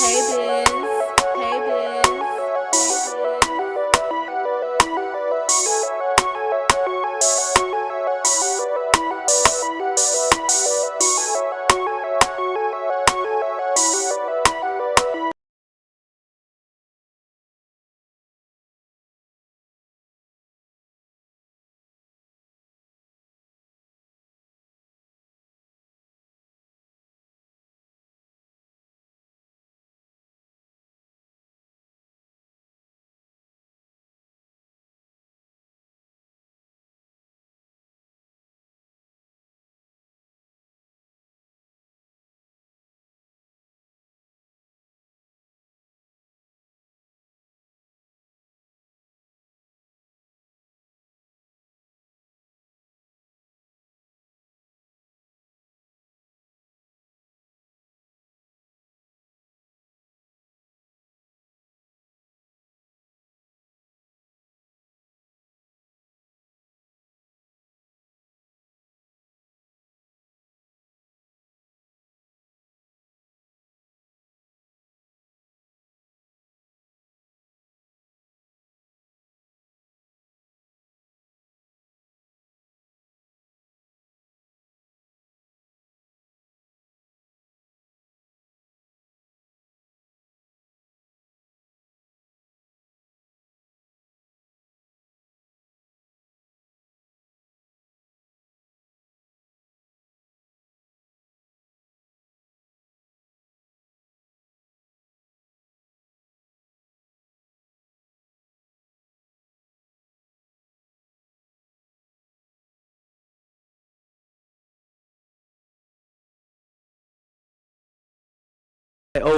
Hey Bizz. Hey Bizz.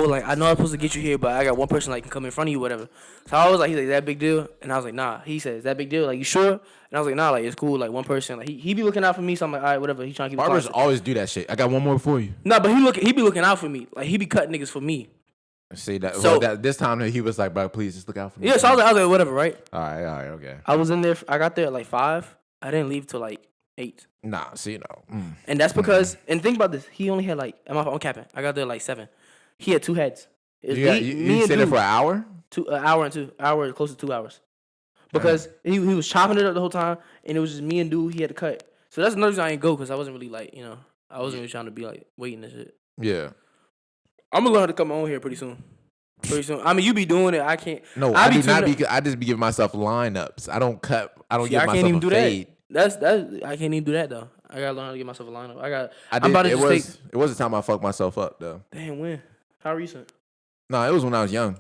Like, I know I'm supposed to get you here, but I got one person like can come in front of you, whatever. So I was like, he's like, that big deal, and I was like, nah. He says that big deal, like, you sure? And I was like, nah, like, it's cool, like, one person, like, he be looking out for me, so I'm like, all right, whatever. He trying to keep Barbers it quiet. always do that shit. I got one more for you. Nah, but he be looking out for me, like, he be cutting niggas for me. See that? So- this time he was like, "Bro, please just look out for me." Yeah, so I was like, whatever, right? All right, okay. I was in there. I got there at like 5. I didn't leave till like 8, Nah, see, no. and that's because. And think about this. He only had like. I'm capping. I got there like 7. He had 2 heads. It was You and stayed there dude. for an hour? An hour and 2 hours, close to 2 hours, because he was chopping it up the whole time, and it was just me and dude. He had to cut. So that's another reason I didn't go, because I wasn't really like, I wasn't really trying to be like waiting and shit. Yeah. I'm gonna learn how to cut my own hair pretty soon. I mean, you be doing it. I can't. No, I do not be. I just be giving myself lineups. I don't cut. I don't See, give I myself can't even a do fade. that. I can't even do that though. I gotta learn how to get myself a lineup. I'm about to It just was. It was the time I fucked myself up though. Damn, when? How recent? No, it was when I was young.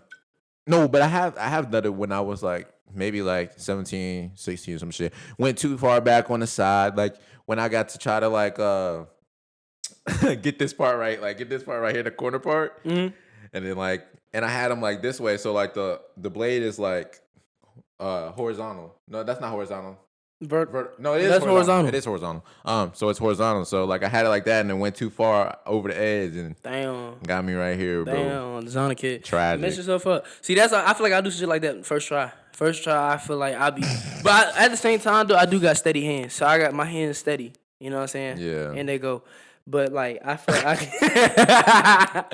No, but I have done it when I was like maybe like 17, 16 or some shit. Went too far back on the side. Like when I got to try to like get this part right, like get this part right here, the corner part. Mm-hmm. And then like, and I had them like this way, so like the blade is like horizontal. No, that's not horizontal. No, it is horizontal. It is horizontal. So it's horizontal. So like I had it like that, and it went too far over the edge, and damn, got me right here, bro. Damn, designer kid. Tragic. Mess yourself up. See, I feel like I do shit like that first try. First try, I feel like I be, but at the same time though, I do got steady hands, so I got my hands steady. You know what I'm saying? Yeah. And they go. But like I feel like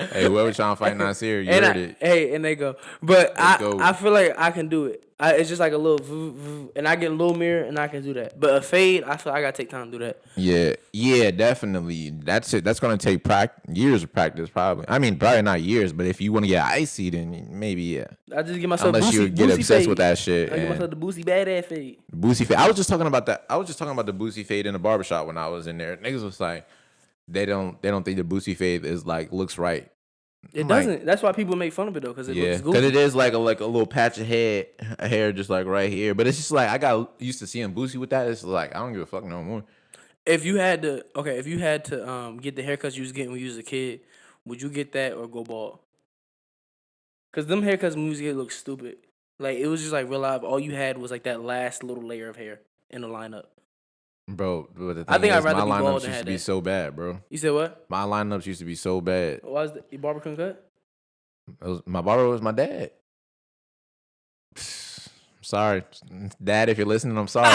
Hey, whoever trying to fight Nasir, you heard it. Hey, and they go. But go. I feel like I can do it. It's just like a little and I get a little mirror and I can do that. But a fade, I feel like I gotta take time to do that. Yeah, definitely. That's it. That's gonna take years of practice, probably. I mean, probably not years, but if you want to get icy, then maybe yeah. I just give myself unless you get obsessed with that shit. I give myself the Boosie badass fade. Boosie fade. I was just talking about that. I was just talking about the Boosie fade in the barbershop when I was in there. Niggas was like, they don't think the Boosie fade is like looks right. It doesn't. That's why people make fun of it though, because it looks goofy. Because it is like a little patch of hair just like right here. But it's just like I got used to seeing Boosie with that. It's like I don't give a fuck no more. If you had to get the haircuts you was getting when you was a kid, would you get that or go bald? Because them haircuts when you was a kid look stupid. Like it was just like real life. All you had was like that last little layer of hair in the lineup. Bro, but the thing I think I'd rather my be bald lineups than used have to be that. so bad, bro. You said what? My lineups used to be so bad. Why is your barber couldn't cut? My barber was my dad. Sorry, Dad, if you're listening, I'm sorry.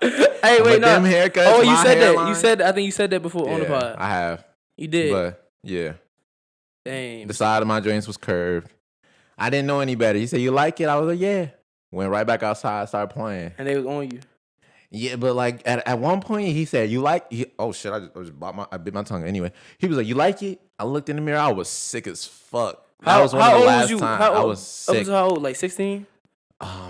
Hey, wait, no. Them haircuts, oh, you said hairline, that. I think you said that before on the pod. I have. You did. But yeah, Damn. The side of my joints was curved. I didn't know any better. He said, "You like it?" I was like, "Yeah." Went right back outside, started playing. And they was on you. Yeah, but like at one point he said, "You like?" Oh shit! I bit my tongue. Anyway, he was like, "You like it?" I looked in the mirror. I was sick as fuck. That was one of the last times I was sick. Up to how old? Like 16?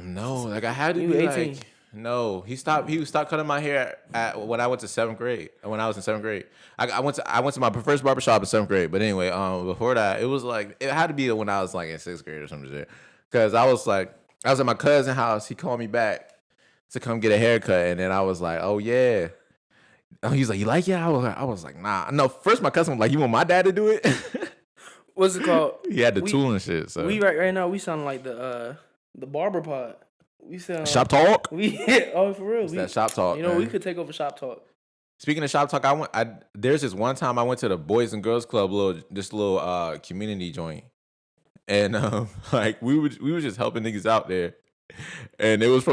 No, like I had to You be 18. like. No, he stopped cutting my hair when I went to 7th grade. When I was in 7th grade, I went to my first barbershop in 7th grade. But anyway, before that, it was like it had to be when I was like in 6th grade or something shit. Because I was at my cousin's house. He called me back to come get a haircut, and then I was like, oh yeah. He's like, you like it? I was like, nah. No, first my cousin was like, you want my dad to do it? What's it called? He had the tool and shit. So we right now we sound like the barber pod. We sound Shop talk. for real. That shop talk. You know, man. we could take over shop talk. Speaking of shop talk, there's this one time I went to the Boys and Girls Club, little community joint, and like we were just helping niggas out there, and it was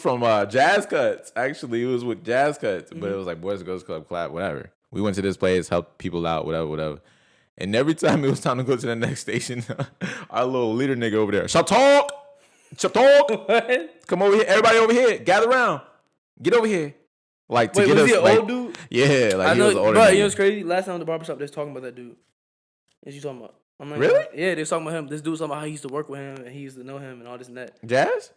from Jazz Cuts. Actually, it was with Jazz Cuts, but it was like Boys and Girls Club clap, whatever. We went to this place, helped people out, whatever. And every time it was time to go to the next station, our little leader nigga over there, shop talk. What? Come over here, everybody over here, gather around, get over here. Like to Wait, get was us, he an like, old dude? Yeah, like he was older. Bro, nigga. you know what's crazy? Last time at the barbershop, they was talking about that dude. Is you talking about? I'm not Really? Yeah, they was talking about him. This dude was talking about how he used to work with him and he used to know him and all this and that. Jazz?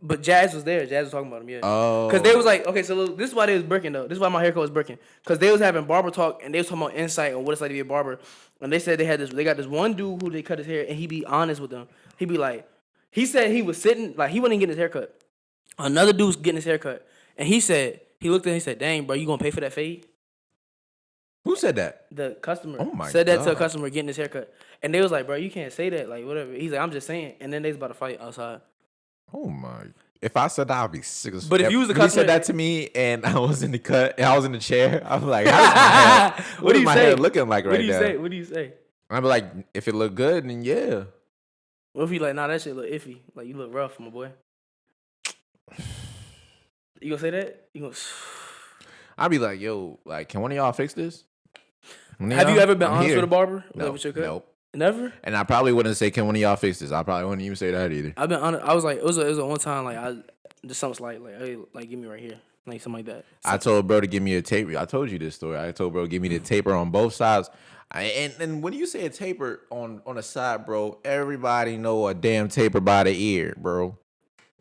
But Jazz was there. Jazz was talking about him, yeah. Oh. Because they was like, okay, so look, this is why they was breaking, though. This is why my haircut was breaking. Because they was having barber talk and they was talking about insight on what it's like to be a barber. And they said they got this one dude who they cut his hair and he be honest with them. He be like, he said he was sitting, like he wasn't getting his haircut. Another dude's getting his haircut. And he looked at him and said, dang, bro, you gonna pay for that fade? Who said that? The customer. Oh my said that God. to a customer getting his haircut. And they was like, bro, you can't say that. Like, whatever. He's like, I'm just saying. And then they was about to fight outside. Oh my. If I said that, I'd be sick as But if you was the he customer, said that to me and I was in the cut and I was in the chair, I'm like, how's my hair? What do you my say? hair looking like right now? What do you say? I'd be like, if it look good, then yeah. What if you like, nah, that shit look iffy. Like, you look rough, my boy. You gonna say that? You gonna... I'd be like, yo, like, can one of y'all fix this? Have you ever been honest here. with a barber? No, With your cut? nope. Never? And I probably wouldn't say, can one of y'all fix this? I probably wouldn't even say that either. I've been honest. I was like, it was a one time, like, I just something slight, like, hey, like, give me right here. Like, something like that. I told bro to give me a taper. I told you this story. I told bro give me the taper on both sides. And when you say a taper on a side, bro, everybody know a damn taper by the ear, bro.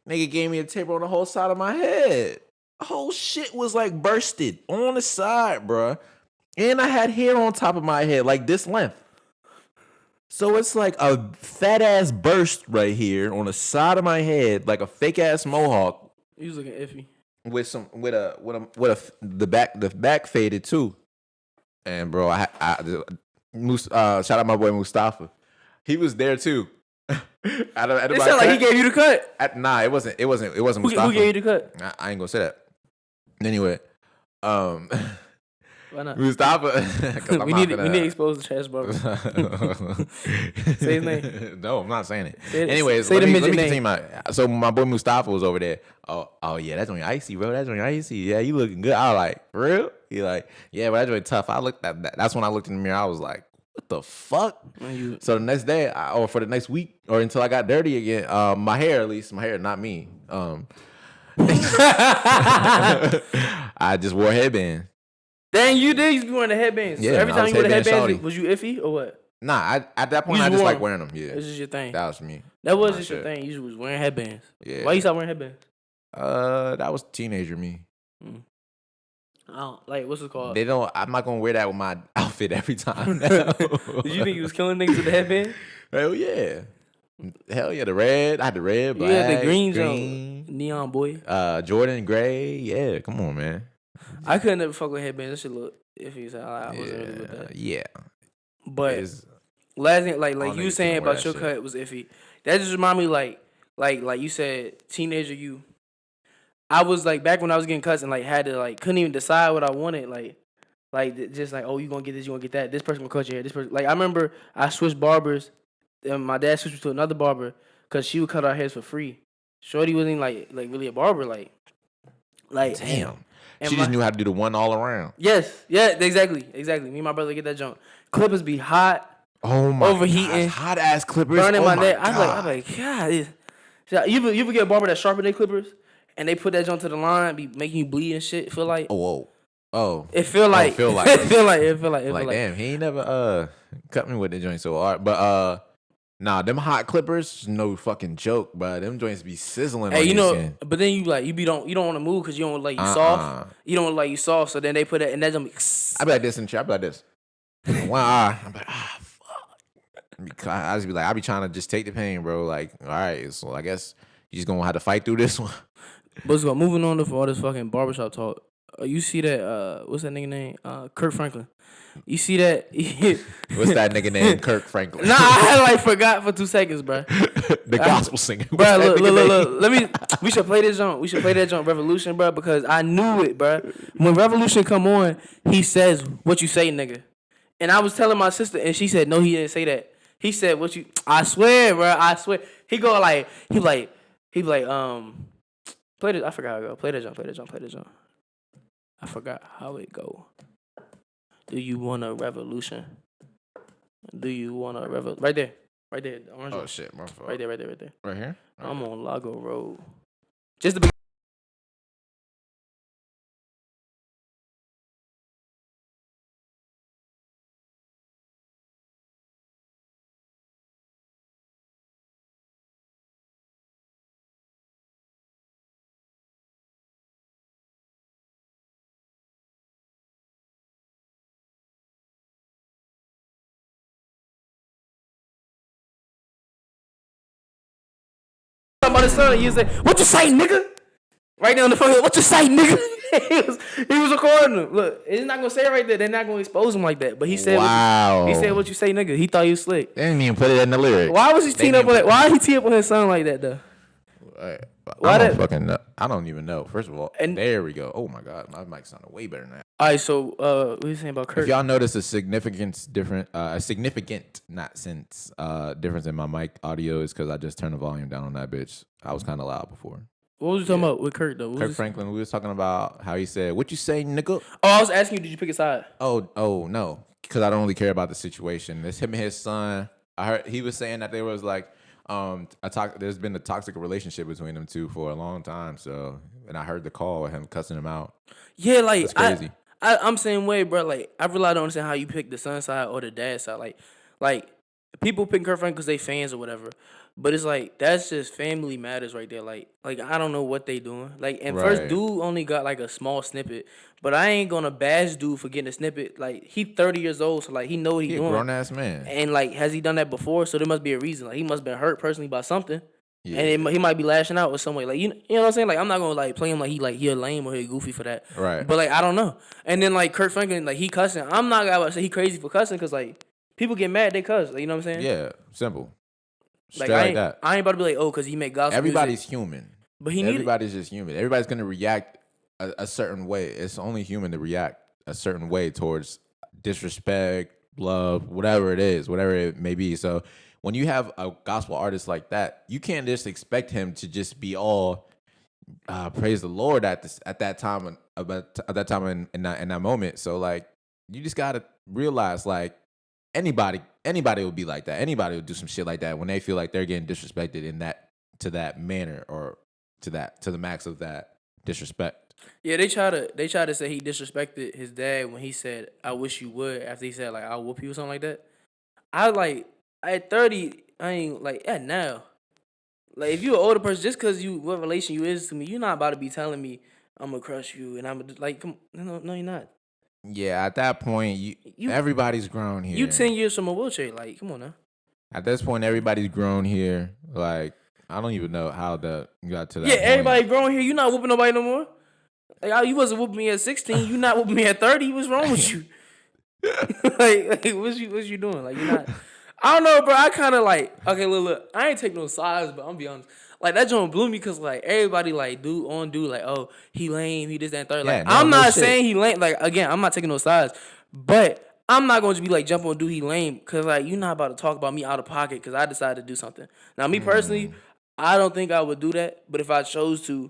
Nigga gave me a taper on the whole side of my head. The whole shit was like bursted on the side, bro. And I had hair on top of my head, like this length. So it's like a fat ass burst right here on the side of my head, like a fake ass mohawk. You was looking iffy. The back faded too. And bro, shout out my boy Mustafa. He was there too. It sounded like he gave you the cut. Nah, it wasn't Mustafa. Who gave you the cut? I ain't gonna say that. Anyway, Why not? Mustafa. we need to expose the trash barber. Say his name. No, I'm not saying it. Anyways, let me continue so my boy Mustafa was over there. Oh yeah, that's on your icy, bro. That's on your icy. Yeah, you looking good. I was like, for real? He like, yeah, but that's really tough. I looked at that. That's when I looked in the mirror. I was like, what the fuck? So the next day, or for the next week, or until I got dirty again, my hair, not me. I just wore a headband. Dang, you did. You be wearing the headbands. Yeah, so every time you wore the headbands, shawty. was you iffy or what? Nah, at that point, I just like wearing them. Yeah, this is your thing. That was me. That was just your thing. You was wearing headbands. Yeah. Why you stop wearing headbands? That was teenager me. I don't like what's it called. I'm not gonna wear that with my outfit every time. Now. Did you think you was killing niggas with the headband? Hell yeah. The red. I had the red, black, yeah, the green. Neon boy. Jordan gray. Yeah, come on, man. I couldn't never fuck with headbands. That shit look iffy. So I wasn't really with that. Yeah. But last thing, like you saying about your cut was iffy. That just remind me like you said, teenager you. I was like back when I was getting cuts and like had to like couldn't even decide what I wanted. Like just like, oh, you gonna get this, you gonna get that. This person gonna cut your hair. This person, like I remember I switched barbers. And my dad switched me to another barber because she would cut our hairs for free. Shorty wasn't like really a barber, like damn. She just knew how to do the one all around. Yes, yeah, exactly. Me and my brother get that junk. Clippers be hot. Oh my overheating, gosh, hot ass clippers. burning Oh my my neck. god. I'm like, God. You ever get a barber that sharpen their clippers and they put that joint to the line, be making you bleed and shit? Feel like Oh, whoa. Oh. it feel like feel like. it feel like Damn, he ain't never cut me with the joint so hard. But nah, them hot clippers, no fucking joke, bro. Them joints be sizzling Hey, on you your know, skin. but then you don't want to move because you don't like you soft. You don't like you soft, so then they put that and that just I be like this in the chair. I be like this. One eye. I'm like, fuck. I just be like, I be trying to just take the pain, bro. Like, all right, so I guess you just gonna have to fight through this one. But moving on for all this fucking barbershop talk. You see that? What's that nigga name? Kurt Franklin. You see that? What's that nigga name? Kirk Franklin. Nah, I forgot for 2 seconds, bro. The gospel singer. Bro, look. We should play this joint. We should play that joint Revolution, bro, because I knew it, bro. When Revolution come on, he says, "What you say, nigga?" And I was telling my sister, and she said, "No, he didn't say that." He said, "What you?" I swear, bro. I swear. He go like, he like, play this. I forgot how it go. Play that joint. I forgot how it go. Do you want a revolution? Do you want a revolution? Right there. The orange Oh one. shit, my fault. Right there. Right here? I'm on Lago Road. Just to be. About his son, he was like, "What you say, nigga?" Right there on the phone, "What you say, nigga?" he was recording him. Look, he's not gonna say it right there. They're not gonna expose him like that. But he said, "Wow." He said, "What you say, nigga?" He thought he was slick. They didn't even put it in the lyrics. Why was he teeing up on that? Why did he tee up on his son like that though? I don't fucking know. I don't even know. First of all, and there we go. Oh my god, my mic sounded way better than that. All right, so what are you saying about Kurt? If y'all notice a significant, not sense, difference in my mic audio is because I just turned the volume down on that bitch. I was kind of loud before. What was you talking about with Kurt though? Kurt Franklin. We was talking about how he said, "What you say, nigga?" Oh, I was asking you, did you pick a side? Oh no, because I don't really care about the situation. It's him and his son. I heard he was saying that there was like there's been a toxic relationship between them two for a long time. So, and I heard the call with him cussing him out. Yeah, like that's crazy. I'm saying way, bro. Like I really don't understand how you pick the son side or the dad side. Like people pick Kurt Franklin because they fans or whatever. But it's like that's just family matters right there. Like I don't know what they doing. Like and first dude only got like a small snippet, but I ain't gonna bash dude for getting a snippet. Like he 30 years old, so like he know what he doing. A grown ass man. And like has he done that before? So there must be a reason. Like he must have been hurt personally by something. Yeah. And he might be lashing out with some way. Like you know what I'm saying? Like I'm not gonna like play him like he a lame or he goofy for that. Right. But like I don't know. And then like Kurt Franklin, like he cussing. I'm not gonna say he crazy for cussing because like people get mad they cuss. Like, you know what I'm saying? Yeah, simple. Like I ain't about to be like, oh, because he make gospel Everybody's music. human. But everybody's just human. Everybody's gonna react a certain way. It's only human to react a certain way towards disrespect, love, whatever it may be. So when you have a gospel artist like that, you can't just expect him to just be all praise the Lord at that time in that moment. So like you just gotta realize like anybody will be like that. Anybody will do some shit like that when they feel like they're getting disrespected to that manner or to the max of that disrespect. Yeah, they try to say he disrespected his dad when he said, "I wish you would," after he said like "I'll whoop you" or something like that. I like at 30, I ain't like at now. Like if you an older person, just cause what relation you is to me, you're not about to be telling me I'm gonna crush you and I'm gonna like come no you're not. Yeah, at that point, you everybody's grown here. You 10 years from a wheelchair, like come on now. At this point, everybody's grown here. Like I don't even know how you got to that. Yeah, point. everybody grown here. You not whooping nobody no more. Like you wasn't whooping me at 16. You not whooping me at 30. What's wrong with you? like what's you doing? Like you're not. I don't know, bro. I kind of like okay. Look. I ain't take no sides, but I'm gonna be honest. Like that joint blew me because like everybody like dude like oh he lame, he this that and third. Like I'm not saying he lame. Like again, I'm not taking no sides, but I'm not going to be like jump on dude he lame because like you're not about to talk about me out of pocket because I decided to do something. Now me personally, I don't think I would do that, but if I chose to,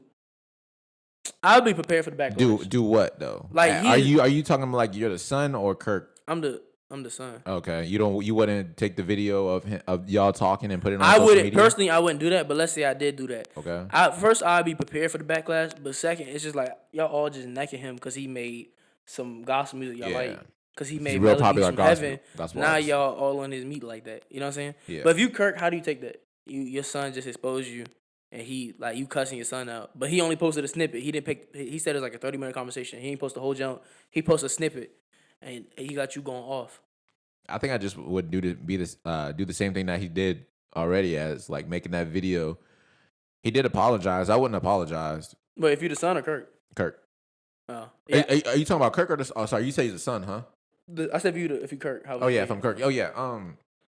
I would be prepared for the backlash. Do what though? Like are you talking about like you're the son or Kirk? I'm the I'm the son. Okay, you wouldn't take the video of y'all talking and put it on I social wouldn't media? personally. I wouldn't do that. But let's say I did do that. Okay. First, I'd be prepared for the backlash. But second, it's just like y'all all just necking him because he made some gospel music y'all like. Because he made real melodies popular from gospel heaven. Now artist. y'all all on his meat like that. You know what I'm saying? Yeah. But if you Kirk, how do you take that? Your son just exposed you, and he like you cussing your son out. But he only posted a snippet. He didn't pick. He said it was like a 30-minute conversation. He didn't post the whole jump. He posted a snippet, and he got you going off. I think I just would do the same thing that he did already, as like making that video. He did apologize. I wouldn't apologize. But if you're the son of Kirk. Oh, yeah. Are you talking about Kirk or the? Oh, sorry. You say he's the son, huh? I said if you Kirk. How Oh yeah, if I'm Kirk. Oh yeah.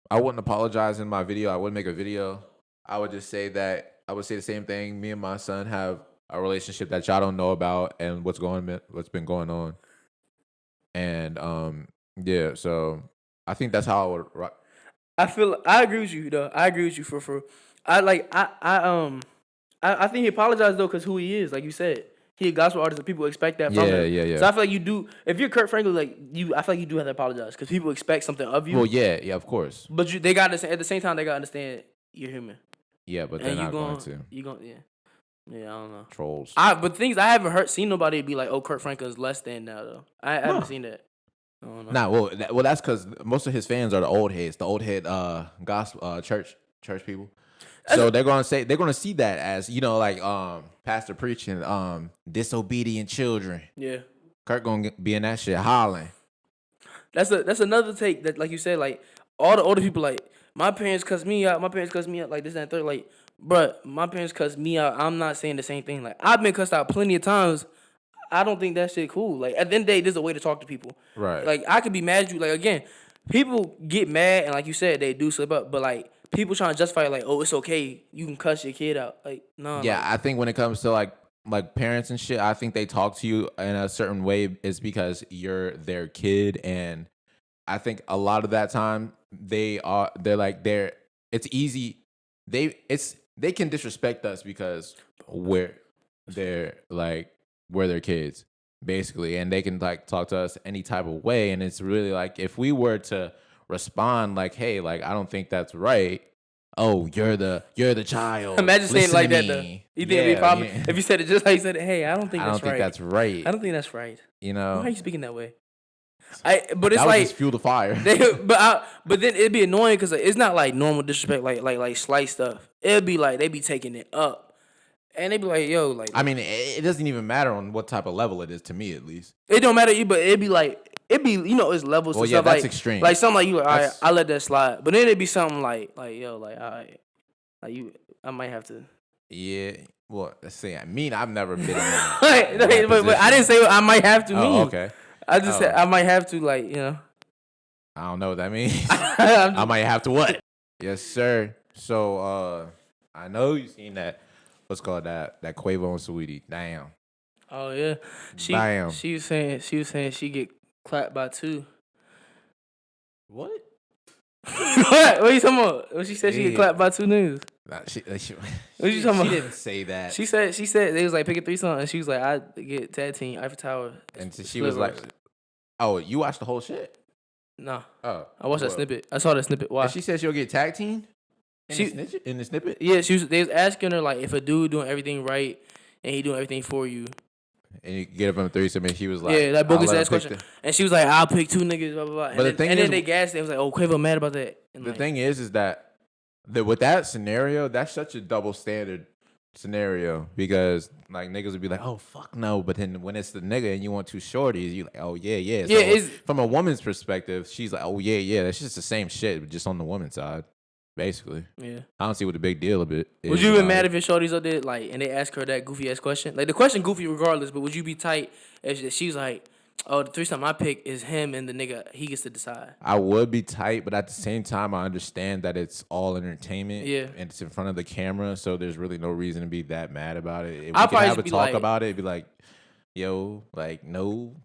I wouldn't apologize in my video. I wouldn't make a video. I would just say that I would say the same thing. Me and my son have a relationship that y'all don't know about, and what's been going on. And yeah. So I think that's how I would. I agree with you though. I agree with you for. I think he apologized though because who he is, like you said. He a gospel artist and people expect that from him. Yeah. So I feel like you do. If you're Kurt Franklin, I feel like you do have to apologize because people expect something of you. Well, yeah, of course. But they got to at the same time they got to understand you're human. Yeah, but they're not going to. You going yeah. I don't know. Trolls. But things I haven't seen nobody be like, oh, Kurt Franklin's less than now though. I haven't seen that. I don't know. Nah, well, that's because most of his fans are the old head gospel church people. So they're gonna see that as like pastor preaching disobedient children. Yeah, Kirk gonna be in that shit hollering. That's another take that like you said like all the older people like my parents cuss me out like this and that third like bruh my parents cuss me out. I'm not saying the same thing like I've been cussed out plenty of times. I don't think that shit cool. Like at the end of the day, there's a way to talk to people. Right. Like I could be mad at you. Like again, people get mad and like you said they do slip up, but like. People trying to justify it like, oh, it's okay. You can cuss your kid out. Like, no. Yeah, I think when it comes to like parents and shit, I think they talk to you in a certain way is because you're their kid, and I think a lot of that time it's easy. They can disrespect us because we're their kids basically, and they can like talk to us any type of way, and it's really like if we were to respond like, hey, like I don't think that's right. Oh, you're the child. Imagine saying it like that though. You think it'd be problem if you said it just like you said it? Hey, I don't think that's right. I don't think that's right. You know, why are you speaking that way? But it's that like just fuel the fire. But then it'd be annoying because it's not like normal disrespect, like slight stuff. It'd be like they be taking it up, and they be like, yo, like. I mean, it doesn't even matter on what type of level it is to me, at least. It don't matter, but it'd be like. It be it's levels. Well, to yeah, stuff that's like, extreme. Like something like you like, all right, I let that slide. But then it'd be something like yo, like all right, like you, I might have to. Yeah, well, let's see. I mean, I've never been in but I didn't say I might have to. Okay. I just said I might have to, like I don't know what that means. I might have to what? Yes, sir. So I know you seen that. What's called that Quavo and Saweetie. Damn. Oh yeah, she was saying she get clapped by 2. What? What are you talking about? When she said she get clapped by 2 niggas. Nah, what you talking about? She didn't say that. She said they was like pick a 3-song, and she was like I get tag team Eiffel Tower. And she was like, oh, you watched the whole shit? No. Oh, I watched that snippet. I saw that snippet. Why? And she said she'll get tag team. In the snippet. Yeah, they was asking her like if a dude doing everything right and he doing everything for you. And you get up on 3-some, and she was like, yeah, that bogus ass question. And she was like, I'll pick 2 niggas, blah, blah, blah. But then they gassed it. It was like, oh, Quavo mad about that. And the thing is that with that scenario, that's such a double standard scenario because like niggas would be like, oh, fuck no. But then when it's the nigga and you want 2 shorties, you like, oh, yeah. So from a woman's perspective, she's like, oh, yeah. That's just the same shit, but just on the woman's side. Basically, yeah. I don't see what the big deal of it is. Would you be mad if your shorties up there like and they ask her that goofy ass question? Like the question goofy regardless, but would you be tight if she's like, oh, the 3-some I pick is him and the nigga he gets to decide? I would be tight, but at the same time, I understand that it's all entertainment. Yeah, and it's in front of the camera, so there's really no reason to be that mad about it. If we can have a talk about it, be like, yo, like no.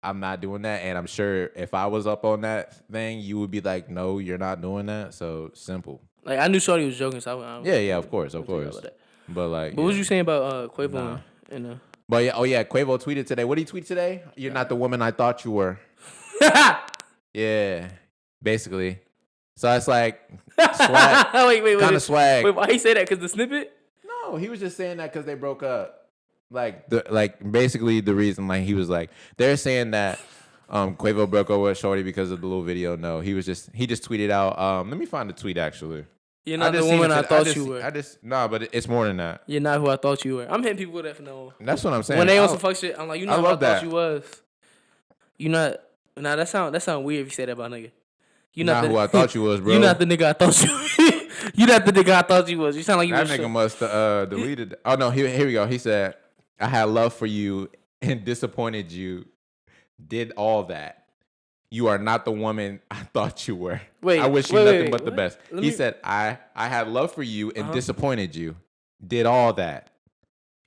I'm not doing that, and I'm sure if I was up on that thing, you would be like, "No, you're not doing that." So simple. Like I knew Shorty was joking, so I yeah, of course. But like, what was you saying about Quavo? But yeah, Quavo tweeted today. What did he tweet today? You're not the woman I thought you were. Yeah, basically. So it's like swag, wait. kind of swag. Wait, why he say that? Because the snippet? No, he was just saying that because they broke up. Basically the reason, like, he was like, they're saying that Quavo broke up with Shorty because of the little video. No, he just tweeted out. Let me find the tweet actually. You're not the woman I thought you were. But it's more than that. You're not who I thought you were. I'm hitting people with that for no. That's what I'm saying. When they on some fuck shit, I'm like, you not who I thought you was. You not. Nah, that sound weird if you say that about nigga. You not who I thought you was, bro. You not the nigga I thought you. You not the nigga I thought you was. You sound like you. That nigga must have deleted. Oh no, here we go. He said, "I had love for you and disappointed you. Did all that. You are not the woman I thought you were. I wish you nothing but the best." He said, "I had love for you and disappointed you. Did all that.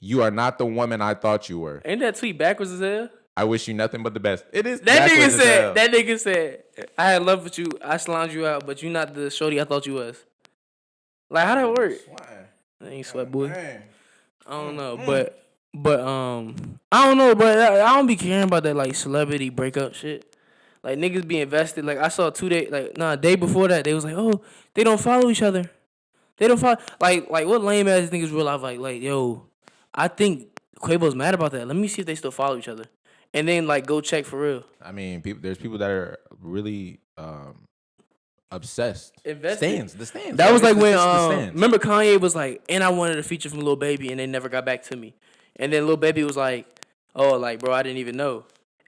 You are not the woman I thought you were." Ain't that tweet backwards as hell? I wish you nothing but the best. It is. That nigga said, "I had love with you. I slimed you out, but you not the shorty I thought you was." Like, how that work? I ain't sweat, boy. I don't know, but I don't know, but I don't be caring about that like celebrity breakup shit. Like, niggas be invested. Like, I saw a day before that, they was like, oh, they don't follow each other. They don't follow. Like what lame ass niggas realize, like, yo, I think Quavo's mad about that. Let me see if they still follow each other. And then, like, go check for real. I mean, there's people that are really obsessed. Invested. The stands. That was like when, remember Kanye was like, and I wanted a feature from Lil Baby, and they never got back to me. And then Lil Baby was like, oh, like, bro, I didn't even know.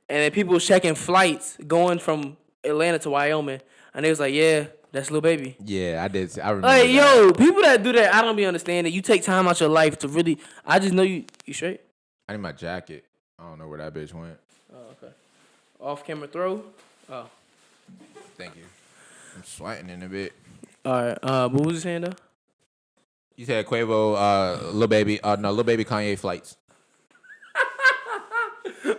And then people was checking flights going from Atlanta to Wyoming. And they was like, yeah, that's Lil Baby. Yeah, I did. I remember. Like, yo, people that do that, I don't be understanding. You take time out your life to really, I just know you straight? I need my jacket. I don't know where that bitch went. Oh, okay. Off camera throw? Oh. Thank you. I'm sweating in a bit. All right. What was you saying, though? You said Quavo, Lil Baby, Kanye flights.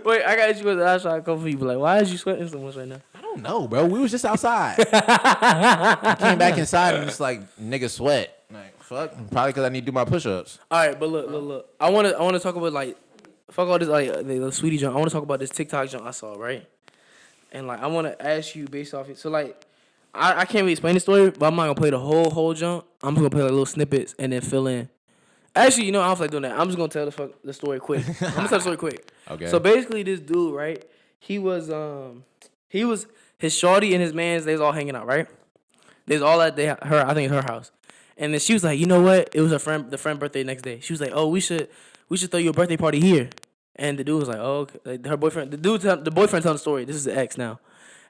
Wait, I got you with the eye shot. A couple people like, why is you sweating so much right now? I don't know, bro. We was just outside. I came back inside and it's like, nigga sweat. Like, fuck. Probably because I need to do my push-ups. All right, but look. I want to talk about, like, fuck all this, like, the sweetie junk. I want to talk about this TikTok junk I saw, right? And, like, I want to ask you based off it. So, like, I can't really explain the story, but I'm not going to play the whole junk. I'm just going to play, like, little snippets and then fill in. Actually, you know, I don't feel like doing that. I'm just going to tell the story quick. I'm going to tell the story quick. Okay. So, basically, this dude, right, he was his shorty and his mans, they was all hanging out, right? They was all at I think it's her house. And then she was like, you know what? It was the friend birthday next day. She was like, oh, we should throw you a birthday party here. And the dude was like, oh, okay. Like, the boyfriend telling the story. This is the ex now.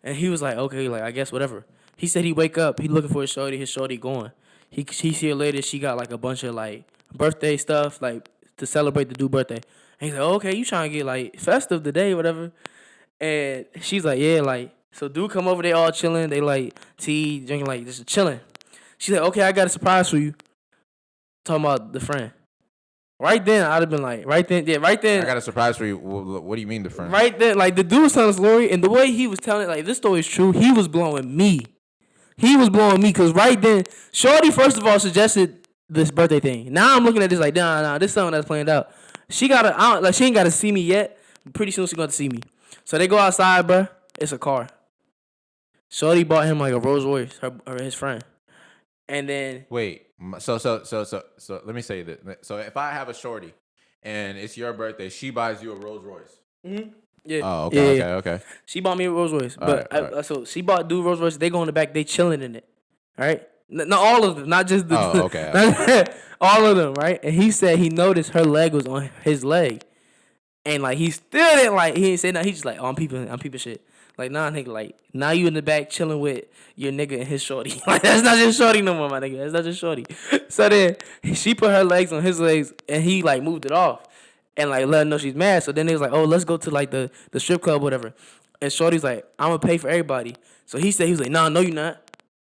And he was like, okay, like, I guess whatever. He said he wake up, he looking for his shorty gone. He see her later, she got like a bunch of like birthday stuff, like to celebrate the dude's birthday. And he's like, okay, you trying to get like festive today, whatever. And she's like, yeah, like, so dude come over, they all chilling, they like tea, drinking, like just chilling. She's like, okay, I got a surprise for you. Talking about the friend. Right then, I'd have been like, right then. I got a surprise for you. What do you mean the friend? Right then, like, the dude was telling the story, and the way he was telling it, like, if this story is true, he was blowing me. Because right then, Shorty, first of all, suggested this birthday thing. Now I'm looking at this like, nah, this is something that's planned out. She ain't got to see me yet. Pretty soon she's going to see me. So they go outside, bruh. It's a car. Shorty bought him, like, a Rolls Royce, his friend. And then... Wait. So let me say this. So if I have a shorty and it's your birthday, she buys you a Rolls Royce. Mm-hmm. Yeah. Oh, okay, yeah. Okay. She bought me a Rolls Royce, so she bought dude Rolls Royce. They go in the back, they chilling in it. All right, not all of them, not just the. Oh, okay. All of them, right? And he said he noticed her leg was on his leg, and like he still didn't like. He didn't say nothing. He just like, oh, I'm peeping shit. Like, nah, nigga, like, now you in the back chilling with your nigga and his shorty. Like, that's not just shorty no more, my nigga. That's not just shorty. So then, she put her legs on his legs, and he, like, moved it off. And, like, let her know she's mad. So then they was like, oh, let's go to, like, the strip club, whatever. And shorty's like, I'm going to pay for everybody. So he was like, nah, no, you not.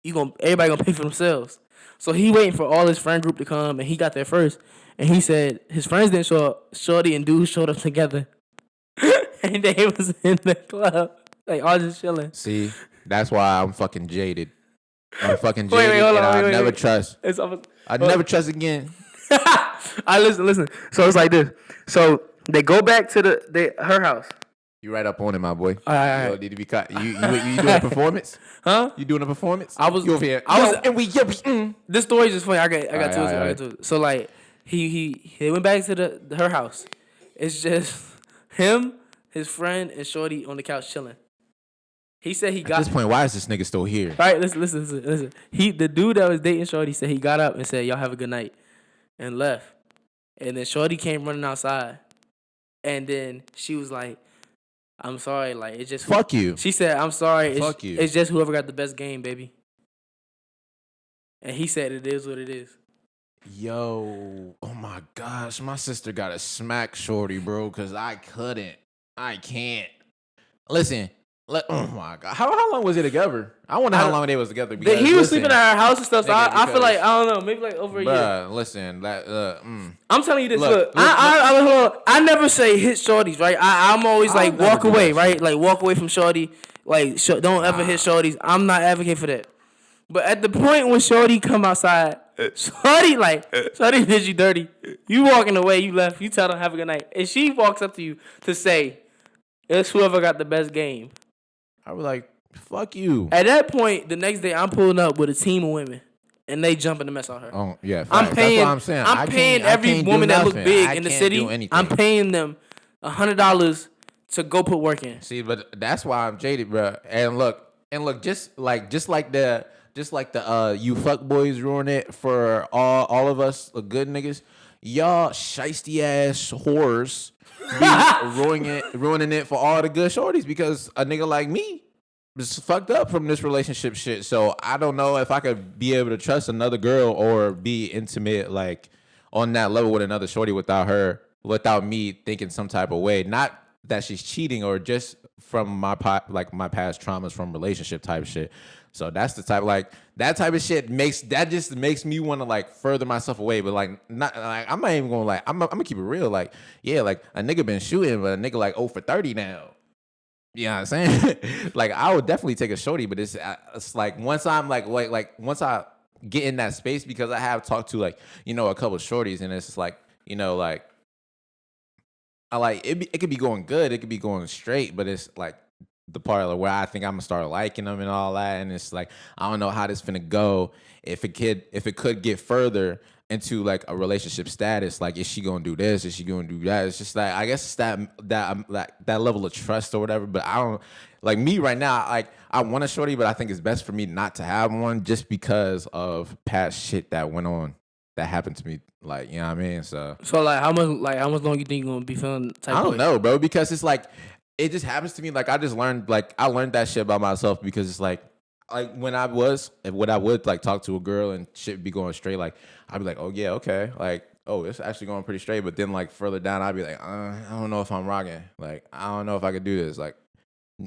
Everybody going to pay for themselves. So he waiting for all his friend group to come, and he got there first. And he said his friends didn't show up. Shorty and dude showed up together. And they was in the club. Like, all just chilling. See, that's why I'm fucking jaded. I'm fucking jaded, I'll never trust. I'd never trust again. Listen. So it's like this. So they go back to her house. You right up on it, my boy. All right, all You right. don't need to be caught. You doing a performance? Huh? You doing a performance? I was- You over here? I was- Yo, and we This story is just funny. I got Alright, to it. I alright. got to it. So like he went back to her house. It's just him, his friend, and Shorty on the couch chilling. He said he At got this point, why is this nigga still here? All right, listen. The dude that was dating Shorty said he got up and said, "Y'all have a good night," and left. And then Shorty came running outside, and then she was like, "I'm sorry, like it's just Fuck you. She said, "I'm sorry, Fuck you. It's just whoever got the best game, baby." And he said, "It is what it is." Yo, oh my gosh, my sister got a smack shorty, bro, because I can't. Listen, oh my god, how long was it together? I wonder how long they was together. Because, He was sleeping at her house and stuff. So nigga, I feel like I don't know, maybe like over a year. Bruh, listen, I'm telling you this. Look, I never say hit shorties, right? I'm always I'll like never walk do away, that right? shit. Like walk away from shorty. Like don't ever hit shorties. I'm not advocating for that. But at the point when shorty come outside, shorty did you dirty. You walking away, you left. You tell them have a good night, and she walks up to you to say, "It's whoever got the best game." I was like, fuck you. At that point, the next day I'm pulling up with a team of women, and they jumping the mess on her. Oh yeah, I'm facts. paying. That's what I'm saying. I'm paying every woman that look big in the city. I'm paying them $100 to go put work in. See, but that's why I'm jaded, bro. And look, just like the you fuck boys ruin it for all of us, the good niggas. Y'all shiesty ass whores be ruining it for all the good shorties because a nigga like me is fucked up from this relationship shit. So I don't know if I could be able to trust another girl or be intimate like on that level with another shorty without me thinking some type of way. Not that she's cheating or just from my past traumas from relationship type shit. So that's the type that type of shit just makes me want to like further myself away. But like not like I'm not even gonna I'm gonna keep it real. Like yeah, like a nigga been shooting, but a nigga like 0 for 30 now. You know what I'm saying? Like I would definitely take a shorty, but it's like once I'm like once I get in that space because I have talked to like a couple of shorties and it's just like like I like it could be going good, it could be going straight, but it's like the part of where I think I'm gonna start liking them and all that, and it's like I don't know how this finna go. If it could get further into like a relationship status, like is she gonna do this? Is she gonna do that? It's just like I guess it's that level of trust or whatever. But I don't like me right now. Like I want a shorty, but I think it's best for me not to have one just because of past shit that went on that happened to me. Like you know what I mean. So like how much long you think you gonna be feeling? I don't know, bro, because it's like. It just happens to me. Like I just learned, like I learned that shit about myself because it's like when I would like talk to a girl and shit be going straight, like I'd be like, oh yeah, okay, like oh it's actually going pretty straight. But then like further down, I'd be like, I don't know if I'm rocking. Like I don't know if I could do this. Like,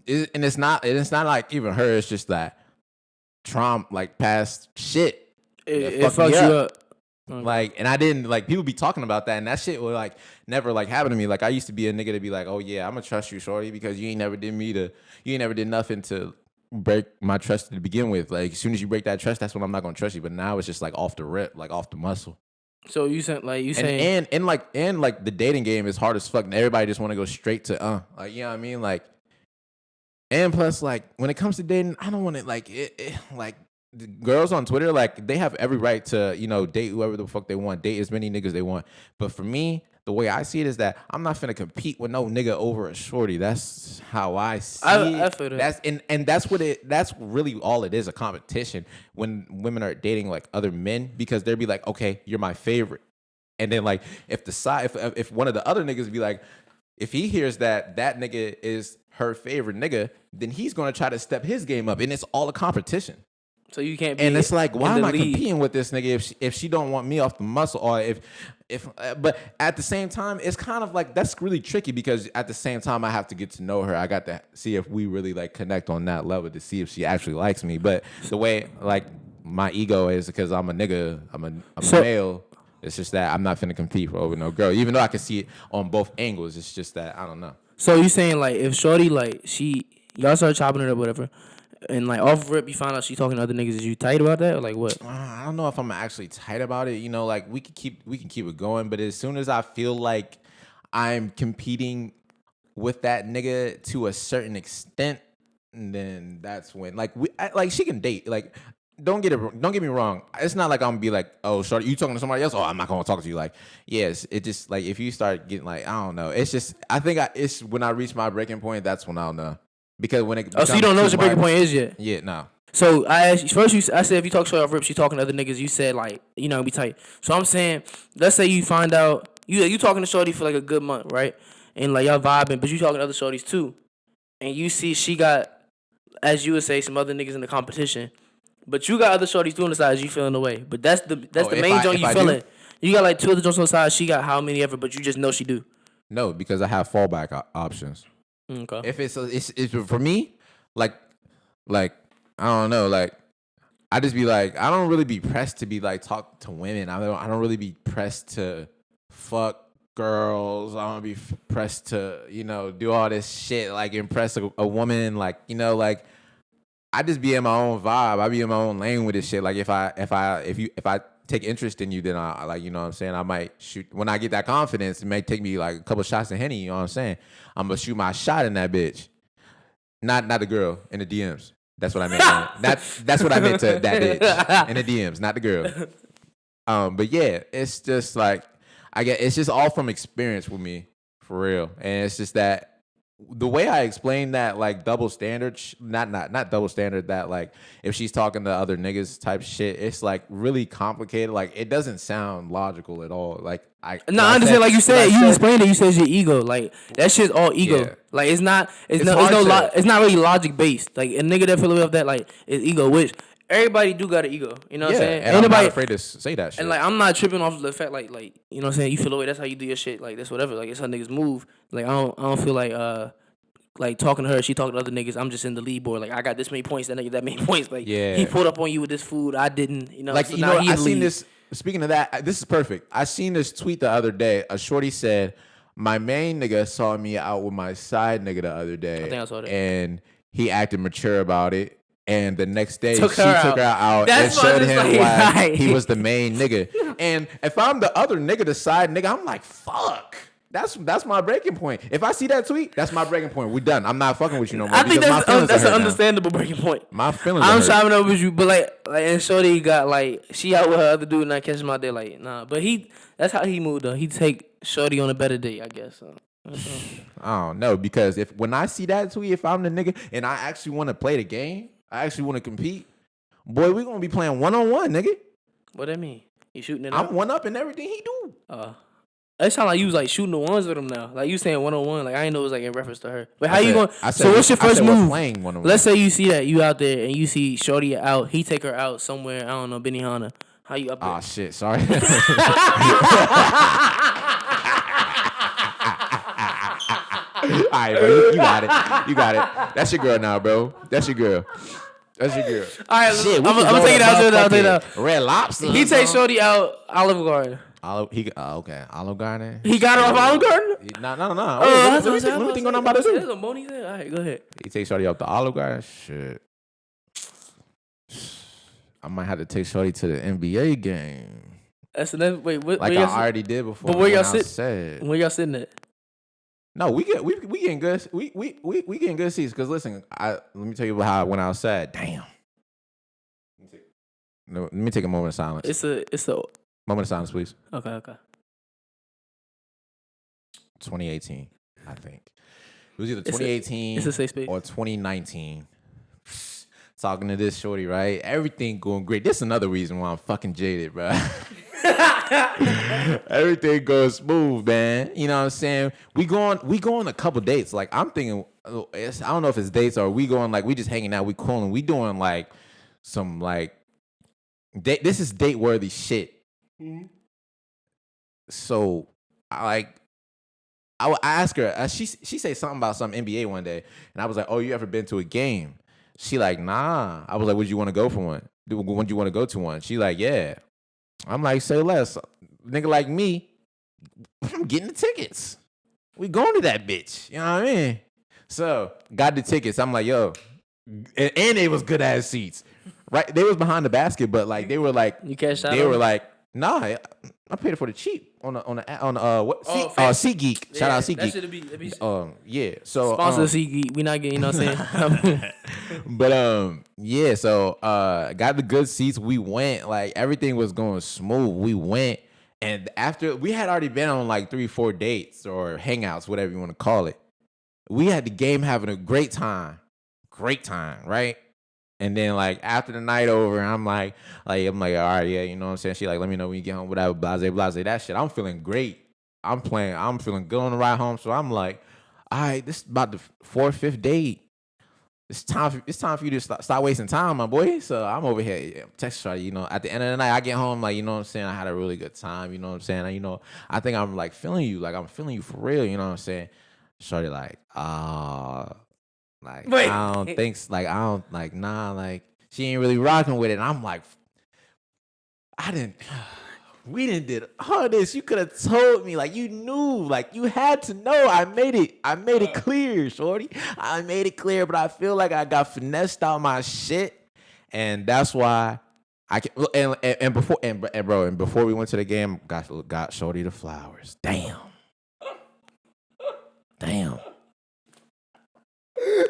and it's not like even her. It's just that trauma, like past shit. It fucks you up. Like, and I didn't like people be talking about that, and that shit would like never like happen to me. Like, I used to be a nigga to be like, oh yeah, I'm gonna trust you, shorty, because you ain't never did nothing to break my trust to begin with. Like, as soon as you break that trust, that's when I'm not gonna trust you. But now it's just like off the rip, like off the muscle. So you saying and like the dating game is hard as fuck, and everybody just want to go straight to like you know what I mean, like. And plus, like when it comes to dating, I don't want to like like. The girls on Twitter, like, they have every right to, date whoever the fuck they want, date as many niggas they want. But for me, the way I see it is that I'm not finna compete with no nigga over a shorty. That's how I see it. I feel that. That's really all it is, a competition when women are dating like other men because they'll be like, okay, you're my favorite. And then like if one of the other niggas be like, if he hears that nigga is her favorite nigga, then he's gonna try to step his game up, and it's all a competition. So you can't be. And it's like, why am I league. competing with this nigga if she don't want me off the muscle, or but at the same time, it's kind of like that's really tricky because at the same time I have to get to know her. I got to see if we really like connect on that level to see if she actually likes me. But the way like my ego is because I'm a nigga, I'm a male. It's just that I'm not finna compete over no girl, even though I can see it on both angles. It's just that I don't know. So you saying like if shorty like y'all start chopping it up, whatever. And like off rip, you find out she talking to other niggas. Is you tight about that or like what? I don't know if I'm actually tight about it. Like we can keep it going, but as soon as I feel like I'm competing with that nigga to a certain extent, then that's when like she can date. Like don't get me wrong. It's not like I'm gonna be like, oh, shorty, you talking to somebody else? Oh, I'm not gonna talk to you. Like, yes, it just like if you start getting like, I don't know. It's just I think it's when I reach my breaking point, that's when I'll know. Because when it so you don't know what your breaking point is yet? Yeah, no. So I asked you, first. I said if you talk short off rip, she talking to other niggas. You said like be tight. So I'm saying, let's say you find out you talking to shorty for like a good month, right? And like y'all vibing, but you talking to other shorties too, and you see she got, as you would say, some other niggas in the competition, but you got other shorties doing the side, you feeling the way. But that's the main joint you feeling. You got like two other joints on the side. She got how many ever, but you just know she do. No, because I have fallback options. Okay. If it's for me, like I don't know, like I just be like I don't really be pressed to be like talk to women. I don't really be pressed to fuck girls. I don't be pressed to do all this shit like impress a woman. Like like I just be in my own vibe. I be in my own lane with this shit. Like if I take interest in you, then I like what I'm saying. I might shoot when I get that confidence. It may take me like a couple shots of Henny. You know what I'm saying? I'm gonna shoot my shot in that bitch. Not the girl in the DMs. That's what I meant. That's what I meant to that bitch in the DMs, not the girl. But yeah, it's just like it's just all from experience with me, for real. And it's just that the way I explain that like double standard, not double standard. That like if she's talking to other niggas type shit, it's like really complicated. Like it doesn't sound logical at all. Like I understand. Like you said, you explained it. You said it's your ego. Like that shit's all ego. Yeah. Like it's not really logic based. Like a nigga that feel away off that like is ego, which everybody do got an ego. You know what I'm saying? And I'm not afraid to say that shit. And like I'm not tripping off the fact like you know what I'm saying. You feel away. That's how you do your shit. Like that's whatever. Like it's how niggas move. Like I don't feel like talking to her, she talking to other niggas. I'm just in the lead board. Like I got this many points, that nigga that many points. Like he pulled up on you with this food, I didn't. Like so I seen this. Speaking of that, this is perfect. I seen this tweet the other day. A shorty said, "My main nigga saw me out with my side nigga the other day, I think I saw that. And he acted mature about it. And the next day, she took her out and showed him why he was the main nigga. And if I'm the other nigga, the side nigga, I'm like, fuck." That's my breaking point. If I see that tweet, that's my breaking point. We done. I'm not fucking with you no more. I think that's an understandable breaking point. My feelings. I'm chiming up with you, but like and shorty got like she out with her other dude and I catch him out there like nah. But that's how he moved though. He take shorty on a better date, I guess. So. I don't know because when I see that tweet, if I'm the nigga and I actually want to play the game, I actually want to compete, boy, we gonna be playing 1-on-1, nigga. What that mean? You shooting it? I'm one up in everything he do. It sound like you was like shooting the ones with him now. Like you saying 1-on-1. Like I didn't know it was like in reference to her. But how you going? So what's your first move? Playing 1-on-1. Let's say you see that you out there and you see shorty out. He take her out somewhere. I don't know, Benihana. How you up there? Oh shit, sorry. All right, bro. You got it. You got it. That's your girl now, bro. That's your girl. That's your girl. All right, shit, I'm gonna take it out. I'll take it out. Red Lobster. He take shorty out Olive Garden. Okay. Olive Garden. He got her off Olive Garden? No. Let me think what I'm about to do. There's a Moni there. All right, go ahead. He takes shorty off the Olive Garden. Shit. I might have to take shorty to the NBA game. That's the next. Wait, what? Like I already did before. But where y'all sitting? Where y'all sitting at? No, we getting good. We getting good seats. Cause listen, let me tell you how I went outside. Damn. No, let me take a moment of silence. It's a moment of silence, please. Okay. 2018, I think. It was either 2018 it's a safe space. or 2019. Talking to this shorty, right? Everything going great. This is another reason why I'm fucking jaded, bro. Everything goes smooth, man. You know what I'm saying? We go on a couple dates. Like I'm thinking, I don't know if it's dates or we going like we just hanging out. We calling. We doing like some like this is date worthy shit. Mm-hmm. So I asked her. She said something about some NBA one day, and I was like, "Oh, you ever been to a game?" She like, "Nah." I was like, "Would you want to go for one? When do you want to go to one?" She like, "Yeah." I'm like, "Say less, nigga like me. I'm getting the tickets. We going to that bitch. You know what I mean?" So got the tickets. I'm like, "Yo," and they was good ass seats. Right, they was behind the basket, but like they were like you catch they were like Nah, I paid it for the cheap on what SeatGeek. Shout out SeatGeek. That should be yeah. So sponsor SeatGeek. We not getting, you know what I'm saying? But yeah. So got the good seats. We went, like everything was going smooth. We went, and after we had already been on like 3-4 dates or hangouts, whatever you want to call it. We had the game having a great time, right? And then like after the night over, I'm like, all right, yeah, you know what I'm saying? She like, let me know when you get home, whatever, blase, that shit. I'm feeling great. I'm feeling good on the ride home. So I'm like, all right, this is about the 4th, 5th date. It's time for you to stop wasting time, my boy. So I'm over here texting her, you know, at the end of the night, I get home, like, you know what I'm saying? I had a really good time, you know what I'm saying? And, you know, I think I'm like feeling you, like I'm feeling you for real, you know what I'm saying? Shorty like, like, Wait. I don't think, like, I don't, like, nah, like, she ain't really rocking with it. And I'm like, we didn't did all this. You could have told me, like, you knew, like, you had to know. I made it clear, shorty. I made it clear, but I feel like I got finessed out my shit. And that's why I can, and before we went to the game, got shorty the flowers. Damn.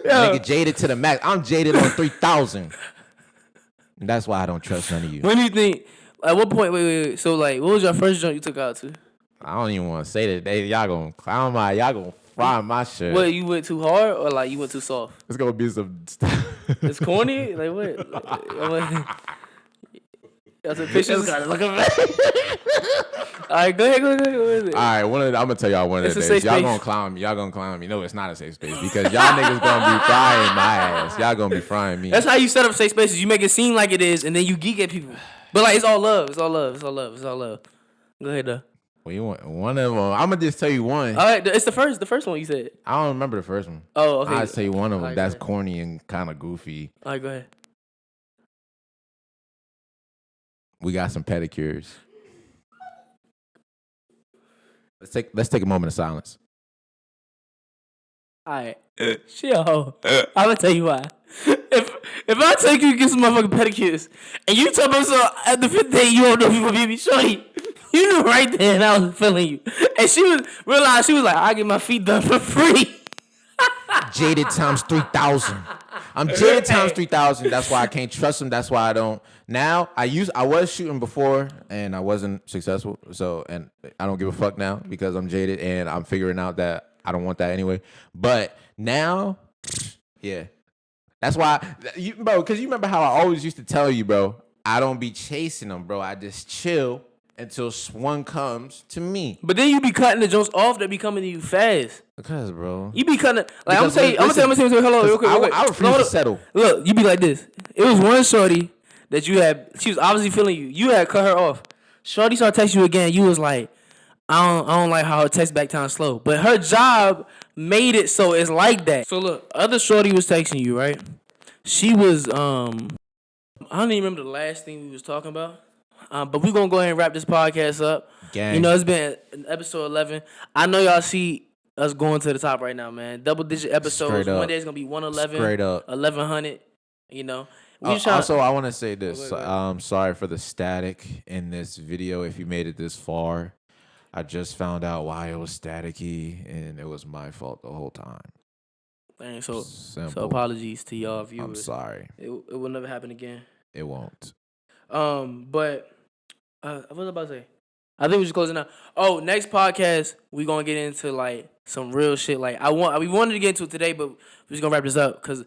Nigga jaded to the max. I'm jaded on 3,000. And that's why I don't trust none of you. When do you think? At what point? Wait. So like, what was your first joint you took out to? I don't even want to say that. Y'all gonna clown y'all gonna fry my shit. What, you went too hard or like you went too soft? It's gonna be some. It's corny. Like what? Y'all took pictures. Look at me. All right, go ahead. All right, I'm gonna tell y'all one of the days. Y'all gonna clown me. No, it's not a safe space because y'all niggas gonna be frying my ass. Y'all gonna be frying me. That's how you set up safe spaces. You make it seem like it is, and then you geek at people. But like, it's all love. It's all love. Go ahead, though. Well, you want one of them? I'm gonna just tell you one. All right, it's the first one you said. I don't remember the first one. Oh, okay. I'll tell you one of them. Right, that's corny and kind of goofy. All right, go ahead. We got some pedicures. Let's take a moment of silence. All right. Yo, I'm gonna tell you why. If I take you to get some motherfucking pedicures and you tell me so at the 5th day you don't know if you gonna be shorty, you knew right there and I was feeling you. And she realized like, I get my feet done for free. Jaded times 3,000. I'm jaded times 3,000. That's why I can't trust him. That's why I don't. Now I was shooting before and I wasn't successful. So and I don't give a fuck now because I'm jaded and I'm figuring out that I don't want that anyway. But now, yeah, that's why, bro. Because you remember how I always used to tell you, bro. I don't be chasing them, bro. I just chill until one comes to me. But then you be cutting the jokes off that be coming to you fast. Because, bro, you be cutting. Like I'm gonna tell you. Hello, real quick. I refuse to settle. Look, you be like this. It was one shorty that you had. She was obviously feeling you. You had cut her off. Shorty started texting you again. You was like, I don't like how her text back time slow. But her job made it so it's like that. So look, other shorty was texting you, right? She was I don't even remember the last thing we was talking about. But we're gonna go ahead and wrap this podcast up. Gang. You know, it's been episode 11. I know y'all see us going to the top right now, man. Double-digit episodes. One day it's gonna be 111. Straight up. 1,100. You know. Also, I want to say this. Sorry for the static in this video. If you made it this far, I just found out why it was staticky, and it was my fault the whole time. Dang, so apologies to y'all viewers. I'm sorry. It will never happen again. It won't. But what was I about to say? I think we're just closing out. Oh, next podcast we gonna get into like some real shit. Like we wanted to get into it today, but we're just gonna wrap this up because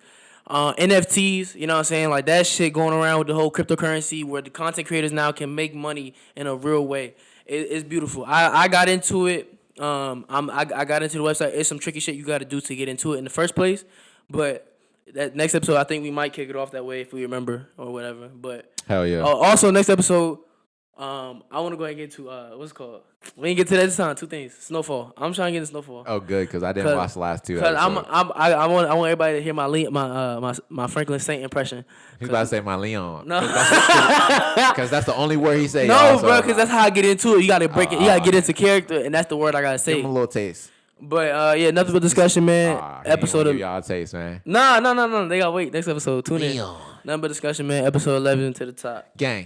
NFTs, you know what I'm saying? Like that shit going around with the whole cryptocurrency where the content creators now can make money in a real way. It's beautiful. I got into it. I got into the website. It's some tricky shit you got to do to get into it in the first place. But that next episode, I think we might kick it off that way if we remember or whatever. But hell yeah. Also, next episode, I want to go ahead and get to what's it called? We didn't get to that this time. 2 things. Snowfall. I'm trying to get into Snowfall. Oh, good, because I didn't watch the last 2 Because episodes. I want everybody to hear my Franklin Saint impression. He's about to say my Leon. No, because that's the only word he say. No, bro, because that's how I get into it. You got to break it. You got to get into character, and that's the word I gotta say. Give him a little taste. But yeah, nothing but discussion, man. Episode of y'all taste, man. No. They gotta wait. Next episode. Tune in. Nothing but discussion, man. Episode 11 to the top. Gang.